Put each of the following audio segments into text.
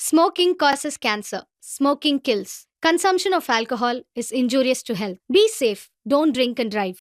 Smoking causes cancer. Smoking kills. Consumption of alcohol is injurious to health. Be safe. Don't drink and drive.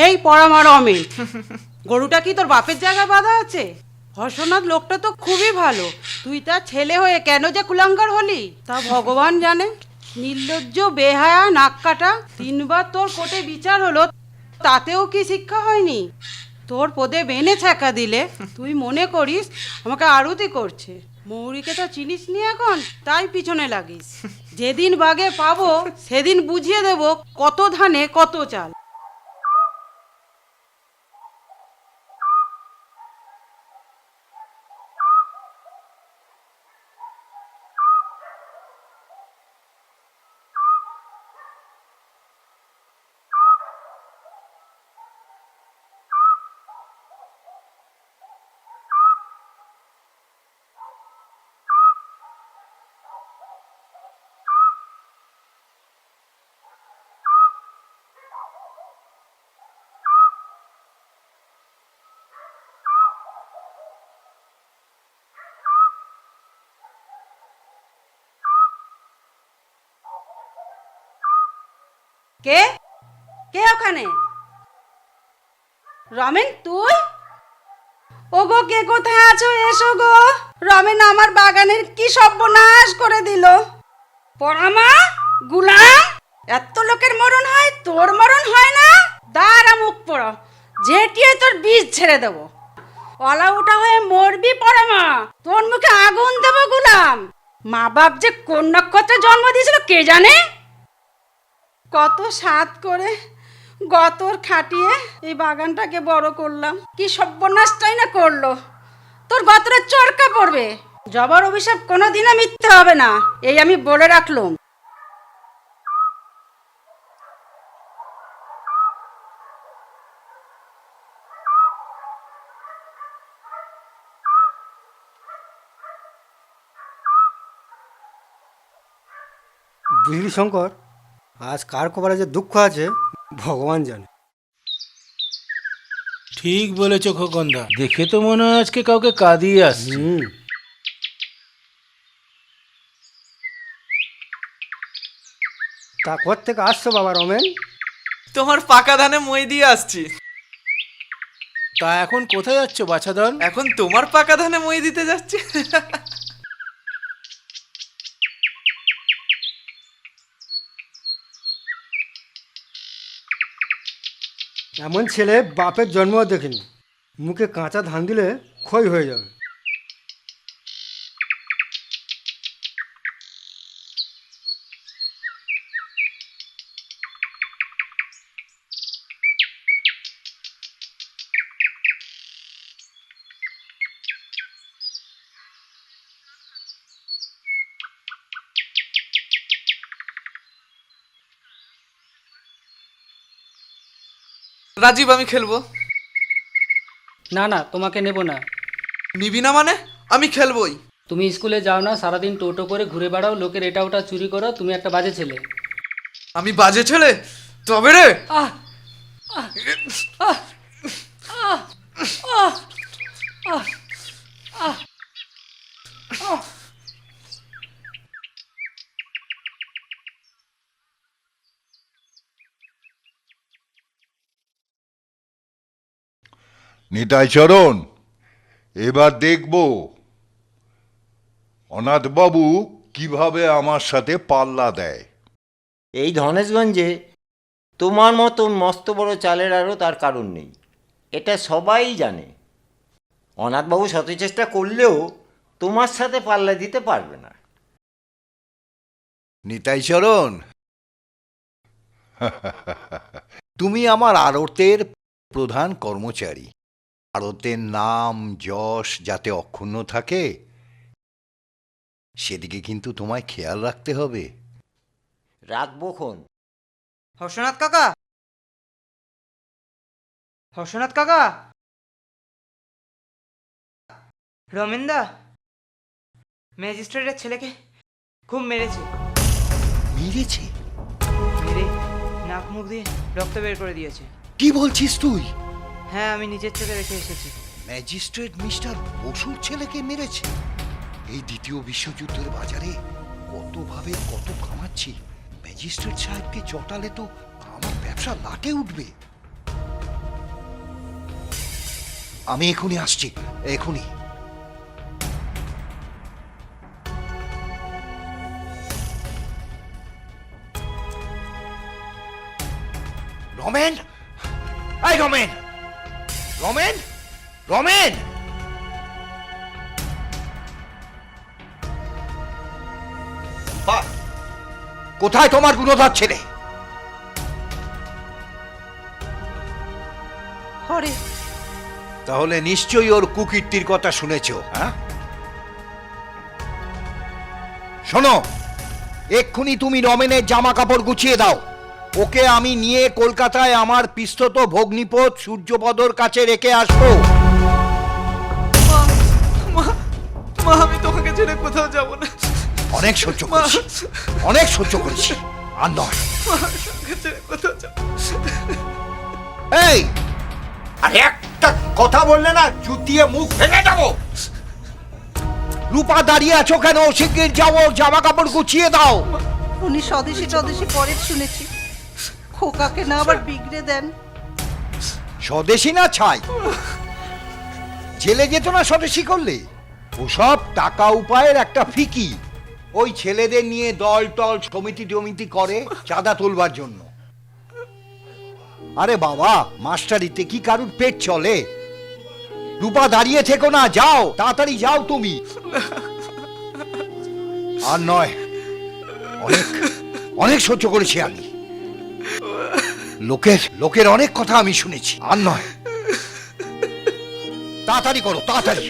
এই পরামার অমিল, গরুটা কি তোর বাপের জায়গায় বাঁধা আছে? হর্ষনাথ লোকটা তো খুবই ভালো, তুই তার ছেলে হয়ে কেন যে কুলাঙ্গার হলি তা ভগবান জানে। নির্লজ্জ, বেহায়া, নাক কাটা, 3বার তোর কোর্টে বিচার হলো, তাতেও কি শিক্ষা হয়নি? তোর পদে বেনে ছ্যাঁকা দিলে তুই মনে করিস আমাকে আরতি করছে। মৌরিকে তো চিনিস নি এখন, তাই পিছনে লাগিস। যেদিন বাগে পাবো সেদিন বুঝিয়ে দেব কত ধানে কত চাল। কে কে ওখানে? রমেন, তুই? ওগো, কে কোথায় আছো? এসো গো। রমেন আমার বাগানের কি সর্বনাশ করে দিল। পরামা, গুলাম, এত লোকের মরণ হয়, তোর মরণ হয় না? দাঁড়া, মুখ পড়ো, ঝেঁটিয়ে তোর বীজ ছেড়ে দেবো। অলা উঠা হয়ে মরবি পরামা, তোর মুখে আগুন দেবো গুলাম। মা বাপ যে কোন নক্ষত্রে জন্ম দিয়েছিল কে জানে। কত সাধ করে গতর খাটিয়ে এই বাগানটাকে বড় করলাম, কি সর্বনাশটাই না করলো। তোর গতরে চরকা পড়বে। জবর অভিশাপ কোনোদিনও মিথ্যে হবে না, এই আমি বলে রাখলুম। বুঝলি শঙ্কর, আজ কার কপালে যে দুঃখ আছে ভগবান জানে। ঠিক বলেছ খোকনদা, দেখে তো মনে হয় আজকে কাউকে কাঁদিয়ে আসছে। তা থেকে আসছো বাবা রমেন? তোমার পাকা ধানে মই দিয়ে আসছি। তা এখন কোথায় যাচ্ছ বাছাধন? এখন তোমার পাকা ধানে মই দিতে যাচ্ছি। এমন ছেলে বাপের জন্মও দেখিনি, মুখে কাঁচা ধান দিলে ক্ষয় হয়ে যাবে। রাজীব, আমি খেলবো। না না, তোমাকে নেব না। নিবি না মানে? আমি খেলবোই। তুমি স্কুলে যাও না, সারাদিন টোটো করে ঘুরে বেড়াও, লোকের এটা ওটা চুরি করো, তুমি একটা বাজে ছেলে। আমি বাজে ছেলে? তবে রে। আহ আহ আহ আহ আহ আহ আহ আহ নিতাই চরণ, এবার দেখব অনাথবাবু কিভাবে আমার সাথে পাল্লা দেয়। এই ধনেশগঞ্জে তোমার মতন মস্ত বড় চালের আরও তার কারণ নেই, এটা সবাই জানে। অনাথবাবু শত চেষ্টা করলেও তোমার সাথে পাল্লা দিতে পারবে না। নিতাই চরণ, তুমি আমার আড়তের প্রধান কর্মচারী। আড়তের নাম যশ যাতে অক্ষুণ্ণ থাকে সেদিকে কিন্তু তোমায় খেয়াল রাখতে হবে। রাখবো খন। হর্ষনাথ কাকা, হর্ষনাথ কাকা, রমেনদা ম্যাজিস্ট্রেটের ছেলেকে খুব মেরেছে। মেরেছে? মেরে নাক মুখ দিয়ে রক্ত বের করে দিয়েছে। কি বলছিস তুই? হ্যাঁ, আমি নিজের চোখে দেখে এসেছি। ম্যাজিস্ট্রেট মিস্টার বসুর ছেলেকে মেরেছে? এই দ্বিতীয় বিশ্বযুদ্ধের বাজারে কতভাবে কত কামাচ্ছি, ম্যাজিস্ট্রেট সাহেবকে চটালে তো আমার ব্যবসা লাটে উঠবে। আমি এখনই আসছি, এখনই। রমেন, এই রমেন, রমেন, রমেন! কোথায় তোমার গুণধর ছেলে? হরে, তাহলে নিশ্চয়ই ওর কুকীর্তির কথা শুনেছ, হ্যাঁ? শোনো, এক্ষুনি তুমি রমেনের জামা কাপড় গুছিয়ে দাও। ওকে আমি নিয়ে কলকাতায় আমার পিস্তত ভগ্নিপথ সূর্যপদর কাছে রেখে আসবো। মা, মা, আমি তোমাকে ছেড়ে কোথাও যাব না। অনেক সহ্য করেছি, অনেক সহ্য করেছি, আর নয়। মা, তোমাকে ছেড়ে কোথাও যাব না। এই, আরে একটা কথা বললে না জুতিয়ে মুখ ভেঙে যাবো। রূপা দাঁড়িয়ে আছো কেন? শিগগির যাও, জামা কাপড় গুছিয়ে দাও। উনি স্বদেশী টদেশী পরের শুনেছি, খোকাকে না আবার বিগড়ে দেন। স্বদেশী না ছাই, জেলে যেত না স্বদেশী করলে? ওসব টাকা উপায়ের একটা ফিকি। ওই ছেলেদের নিয়ে দল টল সমিতি টমিতি করে চাঁদা তুলবার জন্য। আরে বাবা, মাস্টারিতে কি কারুর পেট চলে? রূপা দাঁড়িয়ে থেকো না, যাও, তাড়াতাড়ি যাও তুমি। আর নয়, অনেক অনেক সহ্য করেছি আমি। লোকের অনেক কথা আমি শুনেছি, আর নয়। তাড়াতাড়ি করো, তাড়াতাড়ি।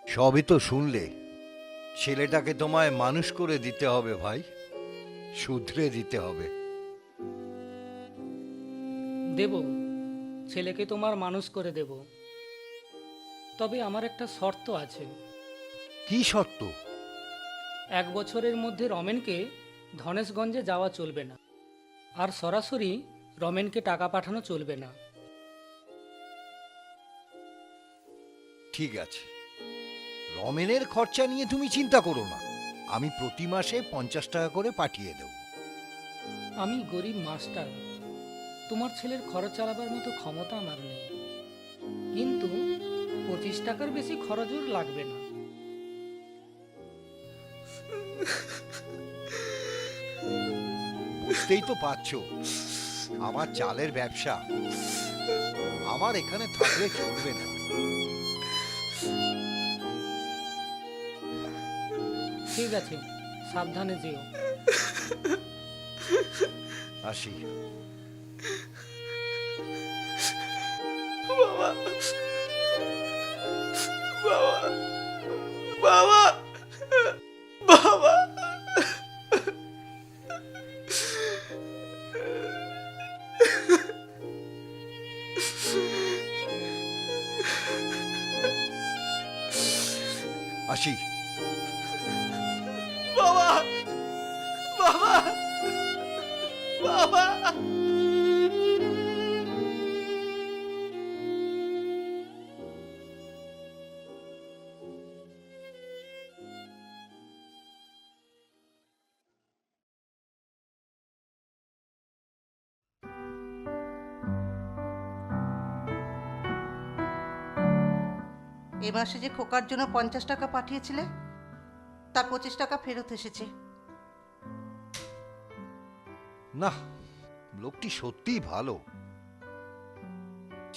সবই তো শুনলে। ছেলেটাকে তোমায় মানুষ করে দিতে হবে ভাই, শুধরে দিতে হবে। দেব, ছেলেকে তোমার মানুষ করে দেব, তবে আমার একটা শর্ত আছে। কি শর্ত? 1 বছরের মধ্যে রমেনকে ধনেশগঞ্জে যাওয়া চলবে না, আর সরাসরি রমেনকে টাকা পাঠানো চলবে না। ঠিক আছে, রমেনের খরচা নিয়ে তুমি চিন্তা করো না, আমি প্রতি মাসে 50 টাকা করে পাঠিয়ে দেব। আমি গরিব মাস্টার, তোমার ছেলের খরচ চালাবার মতো ক্ষমতা আমার নেই, কিন্তু 25 টাকার বেশি খরচও লাগবে না। বুঝতেই তো পারছো আমার চালের ব্যবসা, আমার এখানে থাকলে চলবে না। ঠিক আছে, সাবধানে যেও। আসি। বাবা বাবা বাবা বাবা আসি। বাবা বাবা বাবা এ মাসে যে খোকার জন্য 50 টাকা পাঠিয়েছিলে তার 25 টাকা ফেরত এসেছে। না, লোকটি সত্যিই ভালো।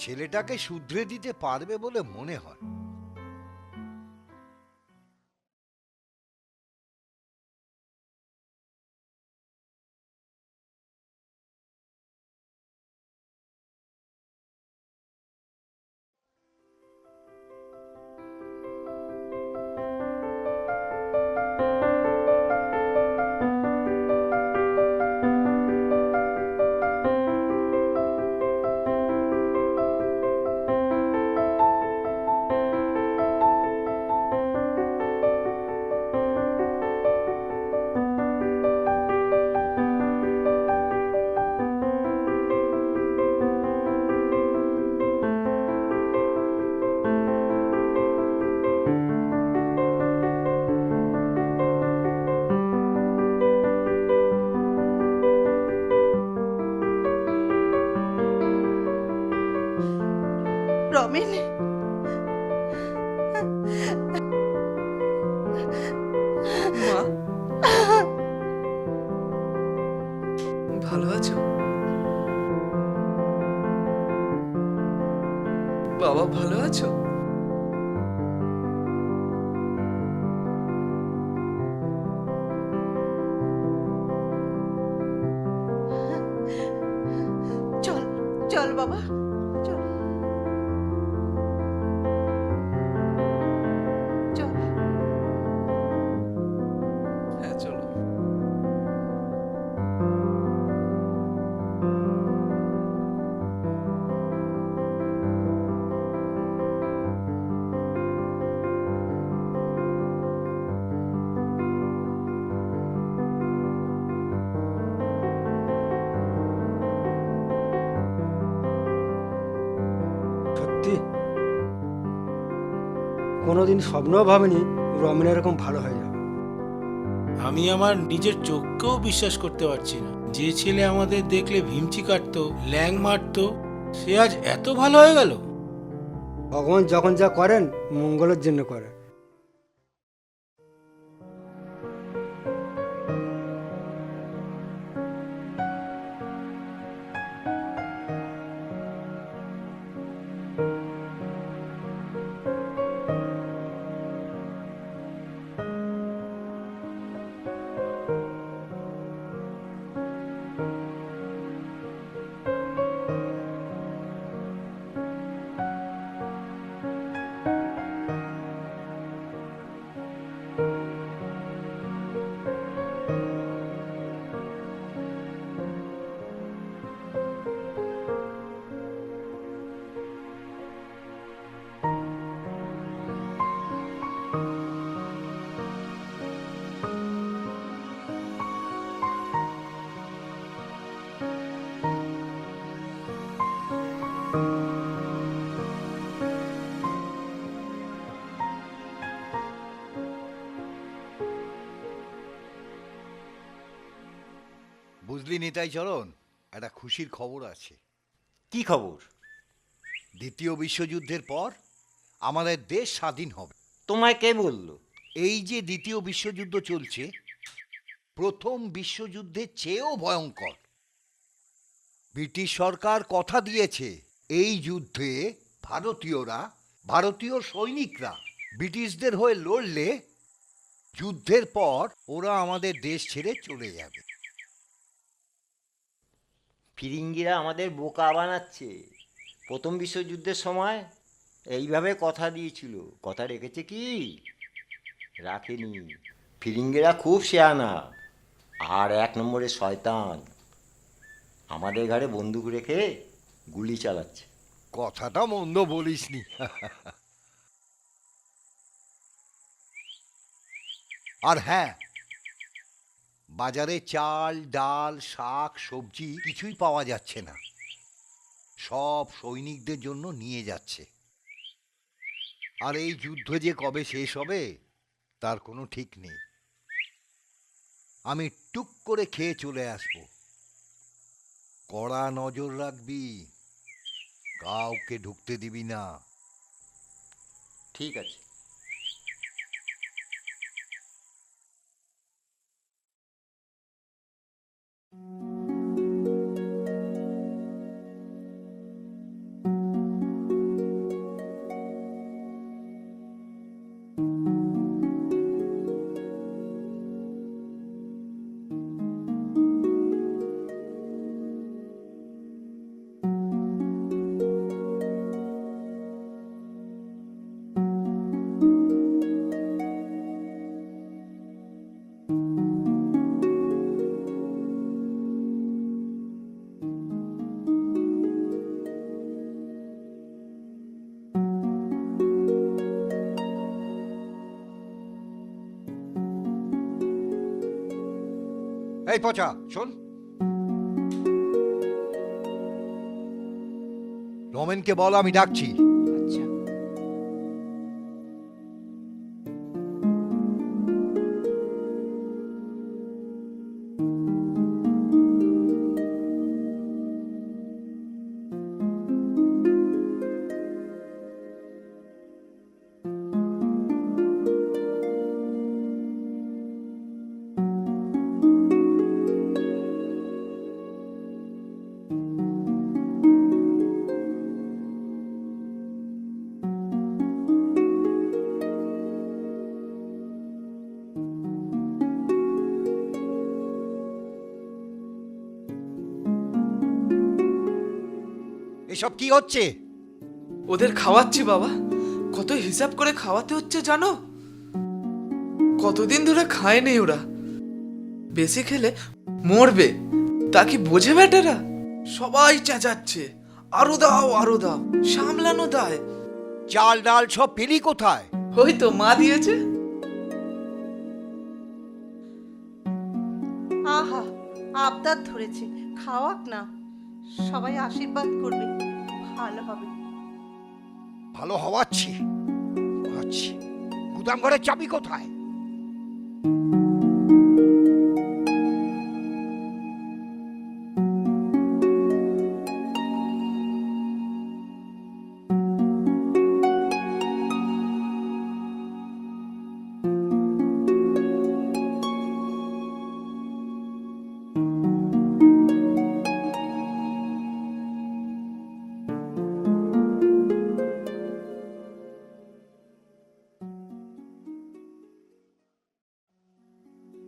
ছেলেটাকে শুধরে দিতে পারবে বলে মনে হয়। রমেন, মা ভালো আছো? বাবা ভালো আছো? চল চল বাবা, চল চল। হ্যাঁ চলো। সত্যি কোনোদিন স্বপ্নও ভাবিনি রমেন এরকম ভালো হয়ে যাবে। আমি আমার নিজের চোখকেও বিশ্বাস করতে পারছি না। যে ছেলে আমাদের দেখলে ভিমচি কাটতো, ল্যাং মারতো, সে আজ এত ভালো হয়ে গেল। ভগবান যখন যা করেন মঙ্গলের জন্য করেন। বুঝলি নিতাই চরণ, একটা খুশির খবর আছে। কি খবর? দ্বিতীয় বিশ্বযুদ্ধের পর আমাদের দেশ স্বাধীন হবে। তোমায় কে বললো? এই যে দ্বিতীয় বিশ্বযুদ্ধ চলছে, প্রথম বিশ্বযুদ্ধের চেয়েও ভয়ঙ্কর। ব্রিটিশ সরকার কথা দিয়েছে এই যুদ্ধে ভারতীয়রা ভারতীয় সৈনিকরা ব্রিটিশদের হয়ে লড়লে যুদ্ধের পর ওরা আমাদের দেশ ছেড়ে চলে যাবে। ফিরিঙ্গিরা আমাদের বোকা বানাচ্ছে। প্রথম বিশ্বযুদ্ধের সময় এইভাবে কথা দিয়েছিল, কথা রেখেছে কি? রাখেনি। ফিরিঙ্গিরা খুব শেয়ানা আর 1 নম্বরে শয়তান। আমাদের ঘাড়ে বন্দুক রেখে গুলি চালাচ্ছে। কথাটা মন্দ বলিসনি। আর হ্যাঁ, বাজারে চাল ডাল শাক সবজি কিছুই পাওয়া যাচ্ছে না, সব সৈনিকদের জন্য নিয়ে যাচ্ছে। আর এই যুদ্ধ যে কবে শেষ হবে তার কোনো ঠিক নেই। আমি টুক করে খেয়ে চলে আসব। কড়া নজর রাখবি, কাউকে ঢুকতে দিবি না। ঠিক আছে। এই পচা শোন, রমেনকে বল আমি ডাকছি। আচ্ছা। এসব কি হচ্ছে? ওদের খাওয়াচ্ছি বাবা, কত হিসাব করে খাওয়াতে হচ্ছে জানো? কতদিন ধরে খায়নি ওরা, বেশি খেলে মরবে, তা কি বোঝে বেটারা? সবাই চেঁচাচ্ছে, আরো দাও আরো দাও, সামলানো দায়। চাল ডাল সব পেলি কোথায়? ওই তো মা দিয়েছে। আহা, আবদার ধরেছে, খাওয়াক না, সবাই আশীর্বাদ করবে, ভালো হবে। ভালো হওয়াচ্ছি। গুদাম ঘরের চাবি কোথায়?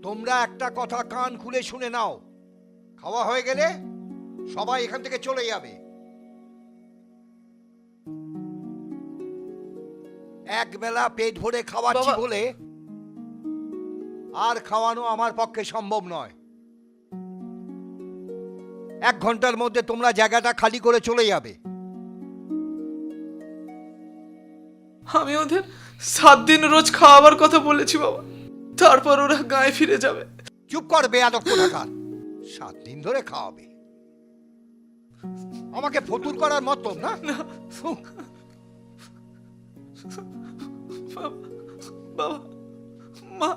তোমরা একটা কথা কান খুলে শুনে নাও, খাওয়া হয়ে গেলে সবাই এখান থেকে চলে যাবে। একবেলা পেট ভরে খাওয়াচ্ছি বাবা। বলে আর খাওয়ানো আমার পক্ষে সম্ভব নয়। 1 ঘন্টার মধ্যে তোমরা জায়গাটা খালি করে চলে যাবে। আমি ওদের 7 দিন রোজ খাওয়াবার কথা বলেছি বাবা, তারপর ওরা গায়ে ফিরে যাবে। চুপ কর বেয়াদব কোথাকার। 7 দিন ধরে খাওয়াবে, আমাকে ফতুর করার মতো না? বাবা, মা,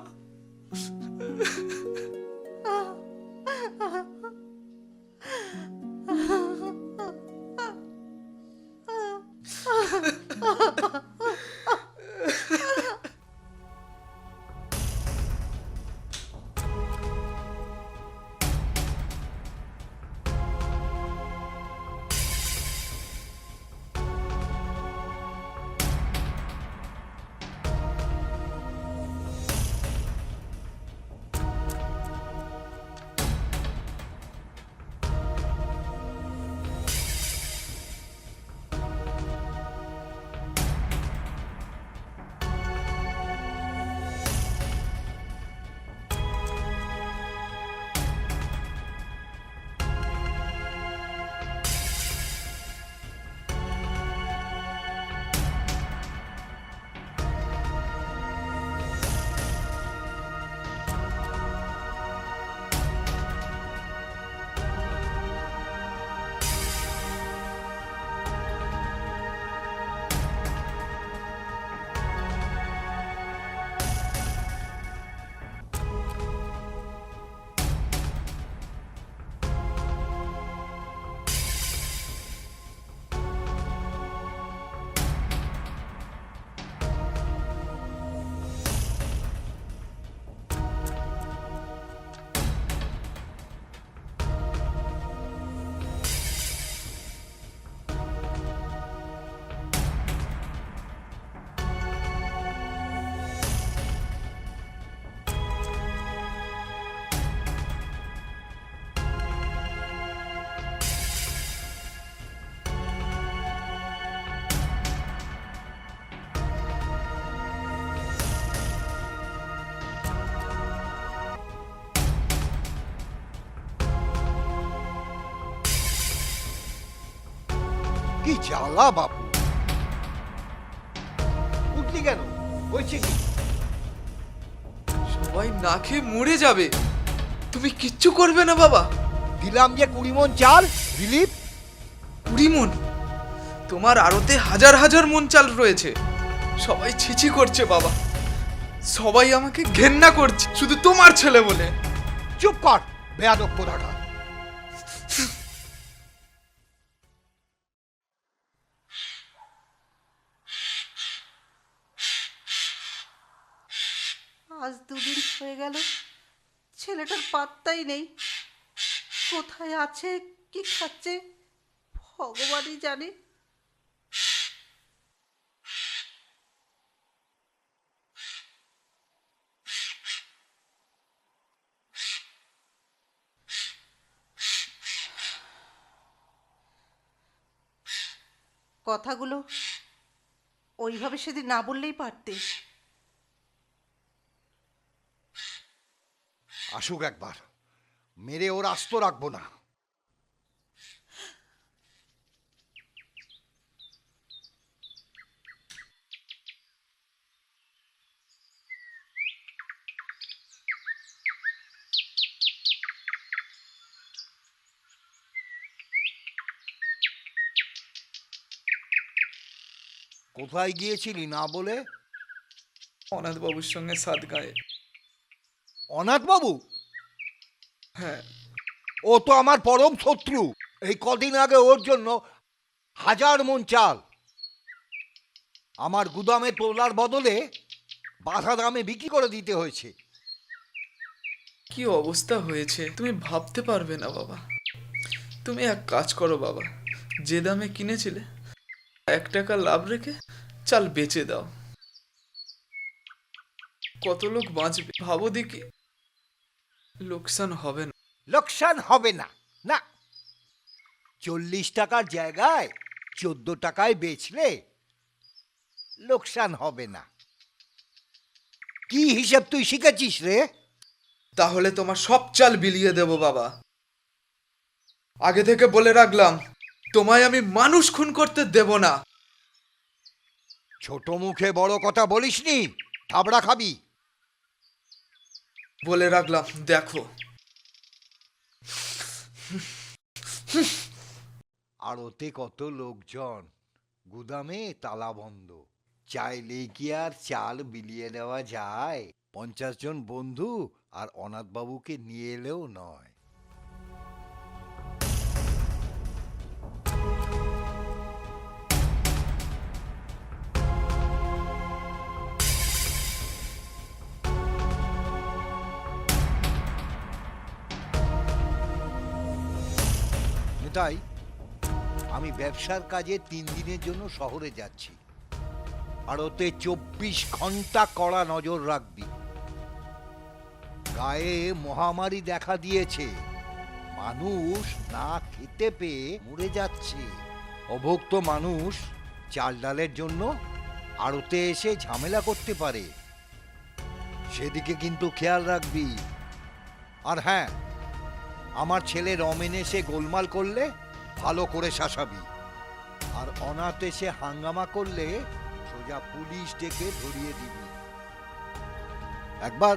জ্বালা বাপু! উঠলি কেন? হয়েছে কি? সবাই না খেয়ে মরে যাবে, তুমি কিচ্ছু করবে না বাবা? দিলাম যে 20 মণ চাল রিলিফ। 20 মণ? তোমার আড়তে হাজার হাজার মণ চাল রয়েছে। সবাই ছিছি করছে বাবা, সবাই আমাকে ঘেন্না করছে শুধু তোমার ছেলে বলে। চুপ কর বেয়াদব কোথাকার! আজ 2 দিন হয়ে গেল, ছেলেটার পাত্তাই নেই। কোথায় আছে, কি খাচ্ছে, ভগবানই জানে। কথাগুলো ওইভাবে সেদিন না বললেই পারতে। আসুক একবার, মেরে ওর আস্ত রাখবো না। কোথায় গিয়েছিলি না বলে? অনাথ বাবুর সঙ্গে সাত গায়ে। অনাথ বাবু? হ্যাঁ। ও তো আমার পরম শত্রু। এই কদিন আগে ওর জন্য 1000 মণ চাল আমার গুদামে তোলার বদলে বাধা দামে বিক্রি করে দিতে হয়েছে। কি অবস্থা হয়েছে তুমি ভাবতে পারবে না বাবা। তুমি এক কাজ করো বাবা, যে দামে কিনেছিলে 1 টাকা লাভ রেখে চাল বেচে দাও। কত লোক বাঁচবে ভাবো দেখি। লোকসান হবে না। লোকসান হবে না? না, 40 টাকার জায়গায় 14 টাকায় বেচলে লোকসান হবে না। কি হিসাব তুই শিখেছিস রে? তাহলে তোমার সব চাল বিলিয়ে দেব বাবা। আগে থেকে বলে রাখলাম, তোমায় আমি মানুষ খুন করতে দেব না। ছোট মুখে বড় কথা বলিসনি, থাবড়া খাবি। বলে রাখলাম, দেখো। আর ওতে কত লোকজন, গুদামে তালা বন্ধ, চাইলে কি আর চাল বিলিয়ে দেওয়া যায়? 50 জন বন্ধু আর অনাথবাবুকে নিয়ে এলেও নয়। তাই আমি ব্যবসার কাজে 3 দিনের জন্য শহরে যাচ্ছি। আর ওতে 24 ঘন্টা কড়া নজর রাখবি। গায়ে মহামারী দেখা দিয়েছে, মানুষ না খেতে পেয়ে মরে যাচ্ছে। অভুক্ত মানুষ চাল ডালের জন্য আড়তে এসে ঝামেলা করতে পারে, সেদিকে কিন্তু খেয়াল রাখবি। আর হ্যাঁ, আমার ছেলে রমেন এসে গোলমাল করলে ভালো করে শাসাবি। আর অনাথ এসে হাঙ্গামা করলে সোজা পুলিশ ডেকে ধরিয়ে দিবি। একবার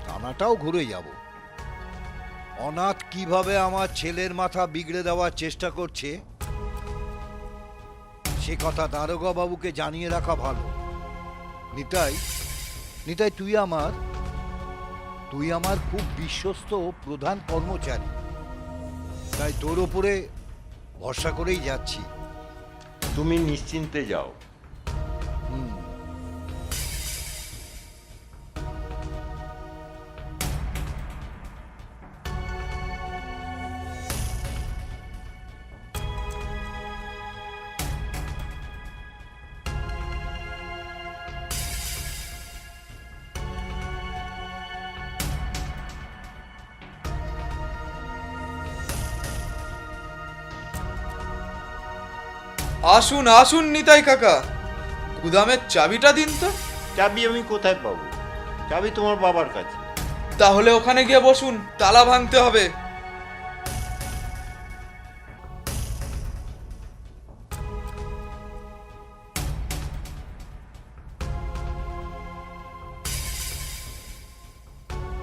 থানাটাও ঘুরে যাব। অনাথ কিভাবে আমার ছেলের মাথা বিগড়ে দেওয়ার চেষ্টা করছে সে কথা দারোগা বাবুকে জানিয়ে রাখা ভালো। নিতাই, নিতাই, তুই আমার খুব বিশ্বস্ত প্রধান কর্মচারী, তাই তোর ওপরে ভরসা করেই যাচ্ছি। তুমি নিশ্চিন্তে যাও। আসুন আসুন নিতাই কাকা, গুদামের চাবিটা দিন তো। চাবি আমি কোথায় পাবো? চাবি তোমার বাবার কাছে। তাহলে ওখানে গিয়ে বসুন, তালা ভাঙতে হবে।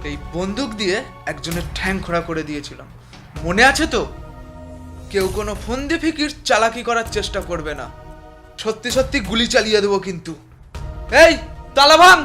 এই বন্দুক দিয়ে একজনের ঠ্যাং খোঁড়া করে দিয়েছিলাম, মনে আছে তো? কেউ কোনো ফন্দি ফিকির চালাকি করার চেষ্টা করবে না, সত্যি সত্যি গুলি চালিয়ে দেবো কিন্তু। এই তালা ভাঙ!